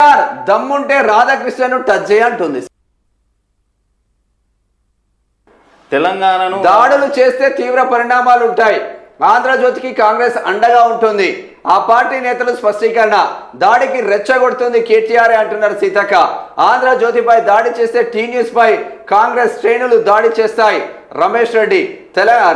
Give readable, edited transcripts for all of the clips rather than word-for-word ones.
దమ్ముంటే రాధాకృష్ణను టచ్ చేయంటుంది. తెలంగాణను దాడులు చేస్తే తీవ్ర పరిణామాలు ఉంటాయి. ఆంధ్రజ్యోతికి కాంగ్రెస్ అండగా ఉంటుంది. ఆ పార్టీ నేతలు స్పష్టీకరణ. దాడికి రెచ్చగొడుతుంది కేటీఆర్ అంటున్నారు సీతక్క. ఆంధ్రజ్యోతిపై దాడి చేస్తే టీ న్యూస్ పై కాంగ్రెస్ శ్రేణులు దాడి చేస్తాయి. రమేష్ రెడ్డి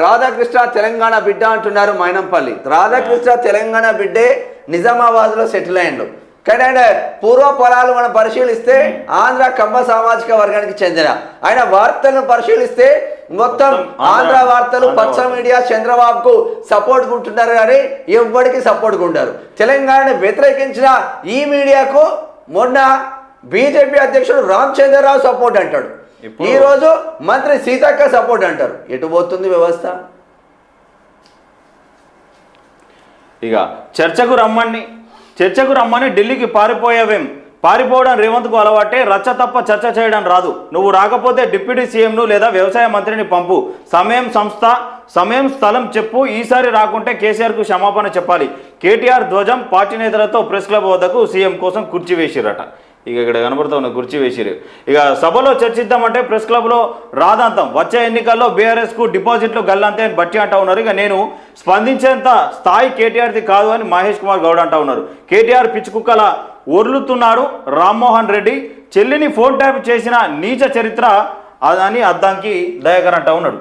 రాధాకృష్ణ తెలంగాణ బిడ్డ అంటున్నారు మైనంపల్లి. రాధాకృష్ణ తెలంగాణ బిడ్డే, నిజామాబాద్ లో సెటిల్ అయ్యిండు. కానీ ఆయన పూర్వ పొలాలు మనం పరిశీలిస్తే ఆంధ్ర కమ్మ సామాజిక వర్గానికి చెందిన ఆయన వార్తలను పరిశీలిస్తే మొత్తం ఆంధ్ర వార్తలు పచ్చ మీడియా చంద్రబాబుకు సపోర్ట్ ఉంటున్నారు కానీ ఎవ్వడికి సపోర్ట్ ఉంటారు. తెలంగాణను వ్యతిరేకించిన ఈ మీడియాకు మొన్న బీజేపీ అధ్యక్షుడు రామచంద్రరావు సపోర్ట్ అంటాడు. ఈ రోజు మంత్రి సీతక్క సపోర్ట్ అంటారు. ఎటు పోతుంది వ్యవస్థ? ఇక చర్చకు రమ్మని ఢిల్లీకి పారిపోవడం రేవంత్కు అలవాటే. రచ్చ తప్ప చర్చ చేయడం రాదు. నువ్వు రాకపోతే డిప్యూటీ సీఎంను లేదా వ్యవసాయ మంత్రిని పంపు. సమయం స్థలం చెప్పు. ఈసారి రాకుంటే కేసీఆర్కు క్షమాపణ చెప్పాలి. కేటీఆర్ ధ్వజం. పార్టీ నేతలతో ప్రెస్ క్లబ్ వద్దకు సీఎం కోసం కుర్చీ వేసిరట. ఇక ఇక్కడ కనబడుతూ ఉన్న కుర్చీ వేసిరు. ఇక సభలో చర్చిద్దామంటే ప్రెస్ క్లబ్లో రాదాంతం. వచ్చే ఎన్నికల్లో బీఆర్ఎస్కు డిపాజిట్లు గల్లంతే అని బట్టి అంటా ఉన్నారు. ఇక నేను స్పందించేంత స్థాయి కేటీఆర్ది కాదు అని మహేష్ కుమార్ గౌడ్ అంటా ఉన్నారు. కేటీఆర్ పిచ్చుకుక్కల ఒర్లుతున్నారు. రామ్మోహన్ రెడ్డి చెల్లిని ఫోన్ ట్యాప్ చేసిన నీచ చరిత్ర అని అద్దంకి దయాకర్ అంటా ఉన్నాడు.